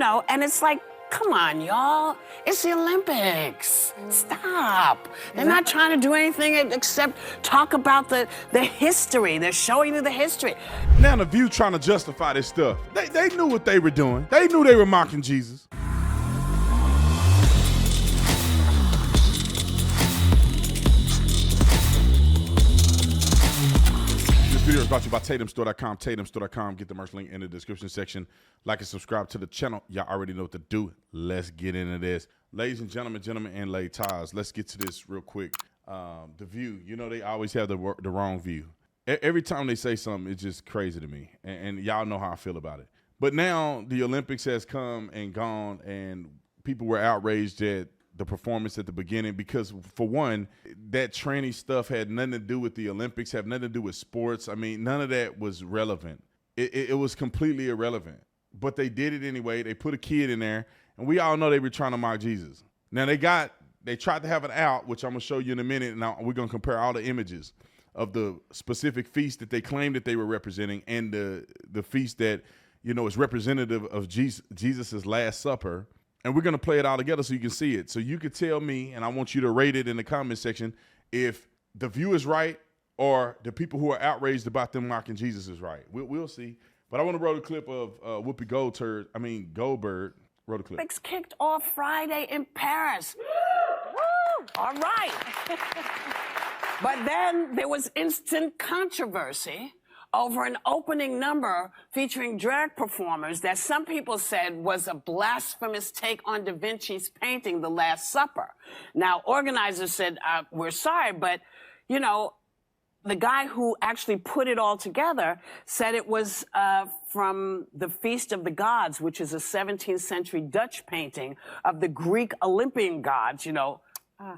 and it's like, come on, y'all. It's the Olympics. Stop. They're not trying to do anything except talk about the history. They're showing you the history. Now the View trying to justify this stuff. They knew what they were doing. They knew they were mocking Jesus. This video is brought to you by Tatumstore.com. Tatumstore.com. Get the merch link in the description section. Like and subscribe to the channel. Y'all already know what to do. Let's get into this. Ladies and gentlemen, and ladies, let's get to this real quick. The View, they always have the wrong view. Every time they say something, it's just crazy to me. And y'all know how I feel about it. But now the Olympics has come and gone, and people were outraged at the performance at the beginning because, for one, that tranny stuff had nothing to do with the Olympics, had nothing to do with sports. I mean, none of that was relevant. It was completely irrelevant. But they did it anyway. They put a kid in there, and we all know they were trying to mock Jesus. Now, they tried to have it out, which I'm going to show you in a minute, and now we're going to compare all the images of the specific feast that they claimed that they were representing and the feast that, is representative of Jesus's Last Supper. And we're going to play it all together so you can see it. So you could tell me, and I want you to rate it in the comment section, if the View is right or the people who are outraged about them mocking Jesus is right. We'll see. But I want to roll a clip of Whoopi Goldberg. Roll the clip. Olympics kicked off Friday in Paris. Woo! All right. But then there was instant controversy over an opening number featuring drag performers that some people said was a blasphemous take on Da Vinci's painting, The Last Supper. Now, organizers said, we're sorry, but, the guy who actually put it all together said it was from the Feast of the Gods, which is a 17th century Dutch painting of the Greek Olympian gods,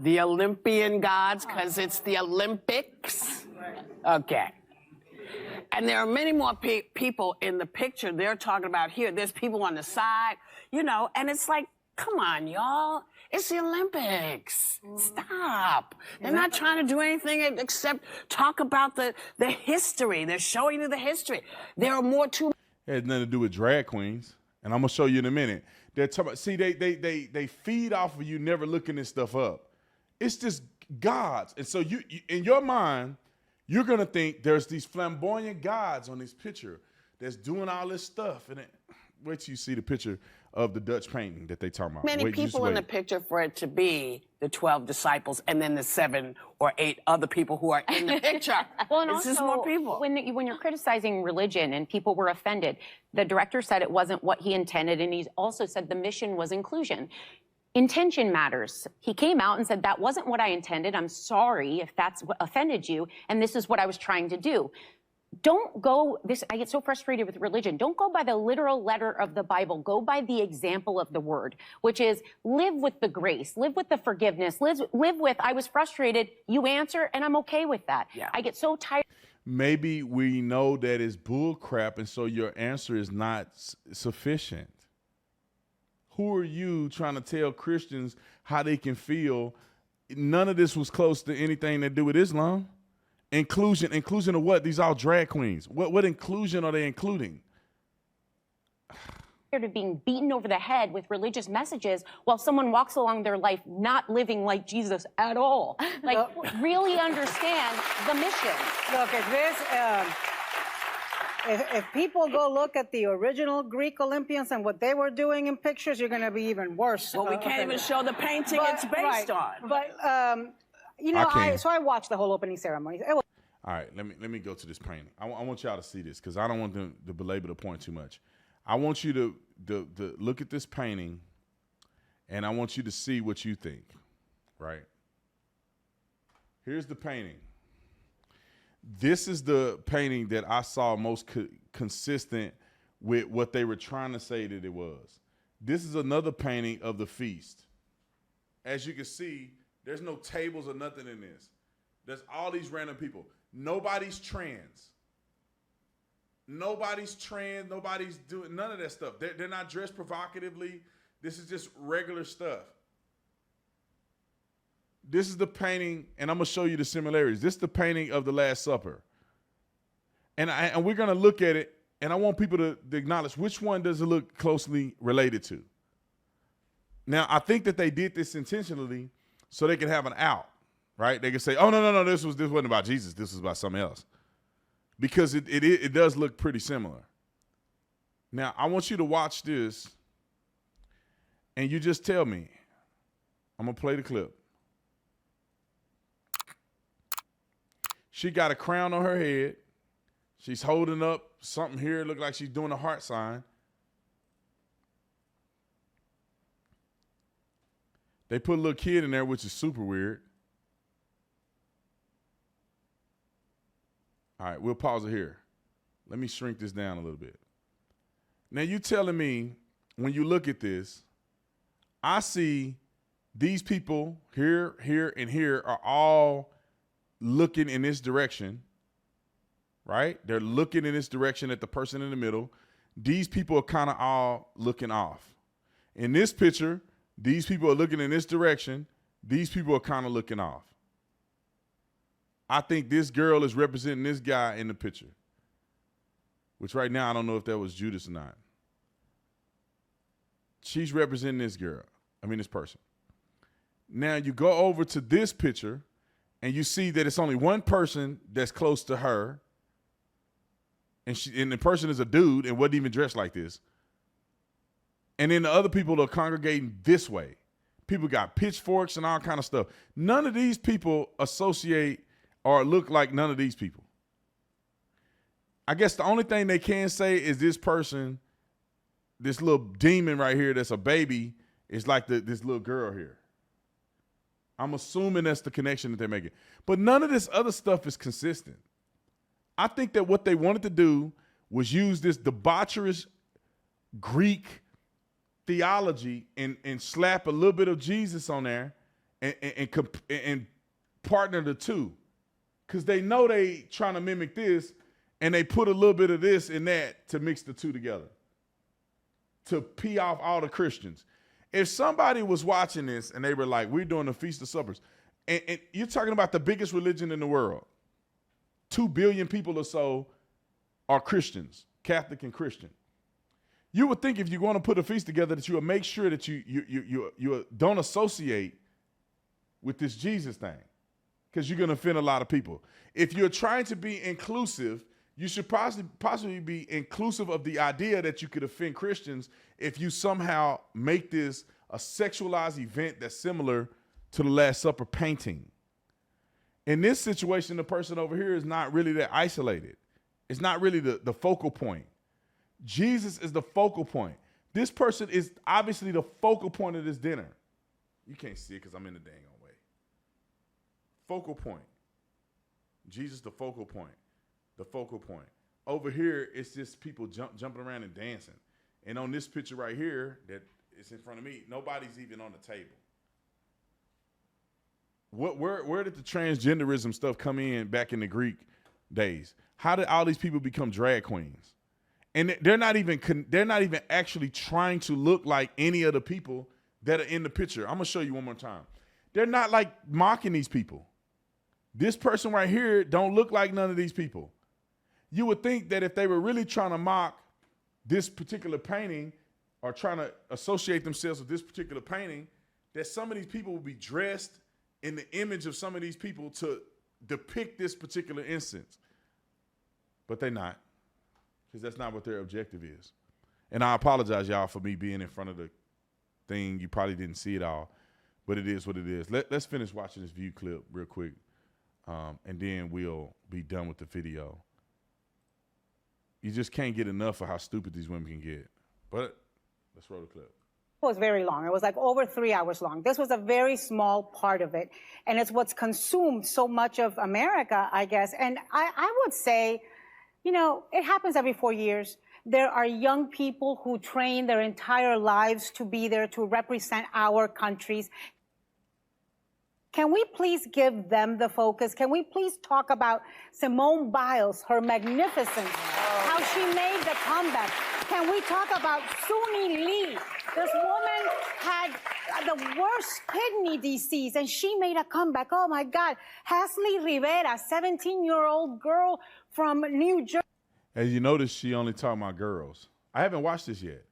the Olympian gods, because it's the Olympics. Okay. And there are many more people in the picture they're talking about here. There's people on the side, and it's like, come on, y'all. It's the Olympics. Stop. They're not trying to do anything except talk about the history. They're showing you the history. There are more to. It has nothing to do with drag queens, and I'm gonna show you in a minute. They're talking about, see, they feed off of you never looking this stuff up. It's just gods, and so you in your mind, you're gonna think there's these flamboyant gods on this picture that's doing all this stuff, and wait till you see the picture of the Dutch painting that they talking about. Many people in the picture for it to be the 12 disciples and then the 7 or 8 other people who are in the picture. Well, and it's also, just more people. When you're criticizing religion and people were offended, the director said it wasn't what he intended, and he also said the mission was inclusion. Intention matters. He came out and said, that wasn't what I intended. I'm sorry if that's what offended you, and this is what I was trying to do. Don't go, I get so frustrated with religion. Don't go by the literal letter of the Bible. Go by the example of the word, which is live with the grace, live with the forgiveness, live with, I was frustrated, you answer, and I'm okay with that. Yeah. I get so tired. Maybe we know that it's bull crap, and so your answer is not sufficient. Who are you trying to tell Christians how they can feel? None of this was close to anything to do with Islam. Inclusion of what? These all drag queens. What inclusion are they including? Of being beaten over the head with religious messages while someone walks along their life not living like Jesus at all. Like, really understand the mission. Look at this. If people go look at the original Greek Olympians and what they were doing in pictures, you're going to be even worse. Well, we can't even show the painting it's based on. But, so I watched the whole opening ceremony. All right, let me go to this painting. I want y'all to see this because I don't want them to belabor the point too much. I want you to look at this painting, and I want you to see what you think, right? Here's the painting. This is the painting that I saw most consistent with what they were trying to say that it was. This is another painting of the feast. As you can see, there's no tables or nothing in this. There's all these random people. Nobody's trans. Nobody's trans. Nobody's doing none of that stuff. They're not dressed provocatively. This is just regular stuff. This is the painting, and I'm going to show you the similarities. This is the painting of the Last Supper. And we're going to look at it And I want people to acknowledge which one does it look closely related to. Now, I think that they did this intentionally so they could have an out, right? They could say, oh, no, this wasn't about Jesus. This was about something else. Because it does look pretty similar. Now, I want you to watch this, and you just tell me. I'm going to play the clip. She got a crown on her head. She's holding up something here. Look like she's doing a heart sign. They put a little kid in there, which is super weird. All right, we'll pause it here. Let me shrink this down a little bit. Now, you telling me, when you look at this, I see these people here, and here are all looking in this direction, right? They're looking in this direction at the person in the middle. These people are kind of all looking off. In this picture, these people are looking in this direction. These people are kind of looking off. I think this girl is representing this guy in the picture, which right now I don't know if that was Judas or not. She's representing this person. Now you go over to this picture and you see that it's only one person that's close to her, and the person is a dude and wasn't even dressed like this. And then the other people are congregating this way. People got pitchforks and all kind of stuff. None of these people associate or look like none of these people. I guess the only thing they can say is this person, this little demon right here that's a baby, is like this little girl here. I'm assuming that's the connection that they're making. But none of this other stuff is consistent. I think that what they wanted to do was use this debaucherous Greek theology and slap a little bit of Jesus on there and partner the two. Because they know they trying to mimic this, and they put a little bit of this in that to mix the two together, to pee off all the Christians. If somebody was watching this and they were like, we're doing the Feast of Suppers, and you're talking about the biggest religion in the world, 2 billion people or so are Christians, Catholic and Christian. You would think if you're going to put a feast together that you would make sure that you don't associate with this Jesus thing, because you're going to offend a lot of people. If you're trying to be inclusive, you should possibly be inclusive of the idea that you could offend Christians if you somehow make this a sexualized event that's similar to the Last Supper painting. In this situation, the person over here is not really that isolated. It's not really the focal point. Jesus is the focal point. This person is obviously the focal point of this dinner. You can't see it because I'm in the dang on way. Focal point. Jesus, the focal point. The focal point. Over here, it's just people jumping around and dancing. And on this picture right here that is in front of me, nobody's even on the table. Where did the transgenderism stuff come in back in the Greek days? How did all these people become drag queens? And they're not even actually trying to look like any of the people that are in the picture. I'm gonna show you one more time. They're not like mocking these people. This person right here don't look like none of these people. You would think that if they were really trying to mock this particular painting or trying to associate themselves with this particular painting, that some of these people would be dressed in the image of some of these people to depict this particular instance. But they're not, because that's not what their objective is. And I apologize, y'all, for me being in front of the thing. You probably didn't see it all, but it is what it is. Let's finish watching this view clip real quick, and then we'll be done with the video. You just can't get enough of how stupid these women can get. But let's roll the clip. It was very long. It was like over 3 hours long. This was a very small part of it. And it's what's consumed so much of America, I guess. And I would say, you know, it happens every 4 years. There are young people who train their entire lives to be there to represent our countries. Can we please give them the focus? Can we please talk about Simone Biles, her magnificence, how she made the comeback? Can we talk about Suni Lee? This woman had the worst kidney disease, and she made a comeback. Oh, my God. Hasley Rivera, 17-year-old girl from New Jersey. As you notice, she only talking about girls. I haven't watched this yet.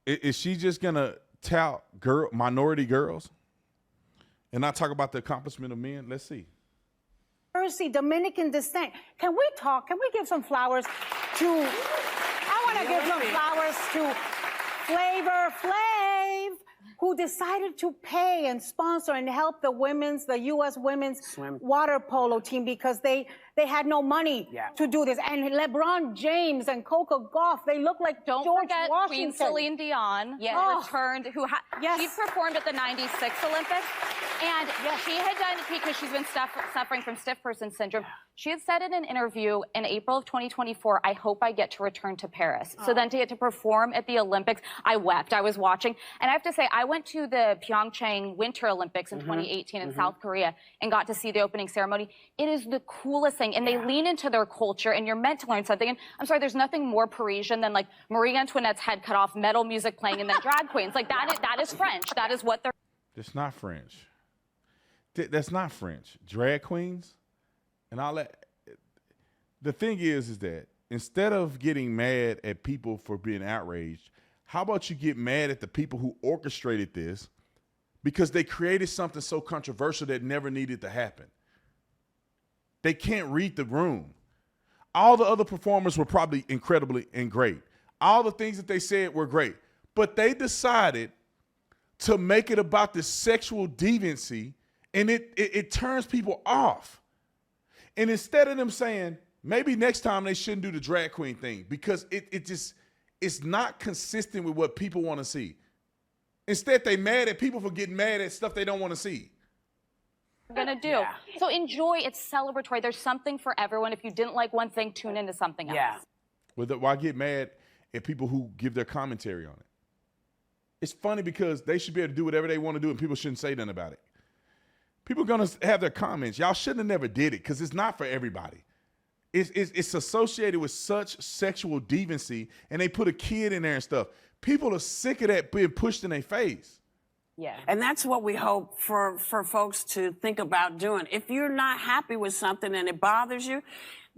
Is she just gonna tout minority girls and not talk about the accomplishment of men? Let's see. Mercy, Dominican descent. Can we talk? Can we give some flowers to? I want to give some flowers to Flavor Flav, who decided to pay and sponsor and help the U.S. women's water polo team because they had no money to do this. And LeBron James and Coco Gauff, they look like Don't George forget Washington. Queen Celine Dion returned, she performed at the '96 Olympics, and she had done, because she's been suffering from stiff person syndrome, she had said in an interview in April of 2024, I hope I get to return to Paris. So then to get to perform at the Olympics, I wept. I was watching. And I have to say, I went to the Pyeongchang Winter Olympics in 2018 in South Korea and got to see the opening ceremony. It is the coolest thing. And they lean into their culture, and you're meant to learn something. And I'm sorry, there's nothing more Parisian than like Marie Antoinette's head cut off, metal music playing, and then drag queens. Like that is French. That is what they're. It's not French. That's not French. Drag queens and all that. The thing is that instead of getting mad at people for being outraged, how about you get mad at the people who orchestrated this because they created something so controversial that never needed to happen? They can't read the room. All the other performers were probably incredibly and great. All the things that they said were great. But they decided to make it about this sexual deviancy, and it turns people off. And instead of them saying, maybe next time they shouldn't do the drag queen thing because it's not consistent with what people want to see. Instead, they mad at people for getting mad at stuff they don't want to see. Gonna do. So enjoy. It's celebratory. There's something for everyone. If you didn't like one thing, tune into something else. Why get mad at people who give their commentary on it? It's funny because they should be able to do whatever they want to do and people shouldn't say nothing about it. People are going to have their comments. Y'all shouldn't have never did it because it's not for everybody. It's associated with such sexual deviancy, and they put a kid in there and stuff. People are sick of that being pushed in their face. Yeah. And that's what we hope for folks to think about doing. If you're not happy with something and it bothers you,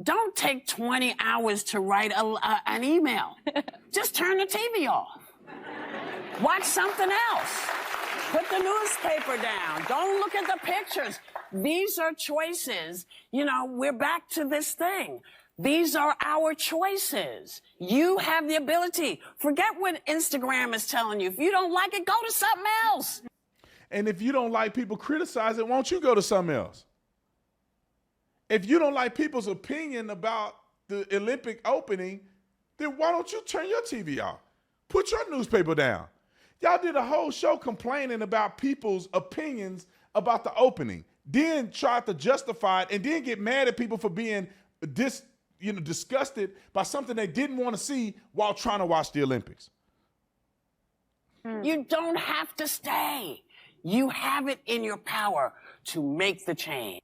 don't take 20 hours to write an email. Just turn the TV off. Watch something else. Put the newspaper down. Don't look at the pictures. These are choices. You know, we're back to this thing. These are our choices. You have the ability. Forget what Instagram is telling you. If you don't like it, go to something else. And if you don't like people criticize it, won't you go to something else? If you don't like people's opinion about the Olympic opening, then why don't you turn your TV off? Put your newspaper down. Y'all did a whole show complaining about people's opinions about the opening, then tried to justify it, and then get mad at people for being disgusted by something they didn't want to see while trying to watch the Olympics. You don't have to stay. You have it in your power to make the change.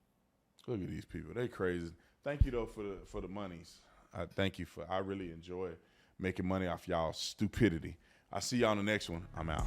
Look at these people. They crazy. Thank you, though, for the monies. I really enjoy making money off y'all stupidity. I'll see y'all on the next one. I'm out.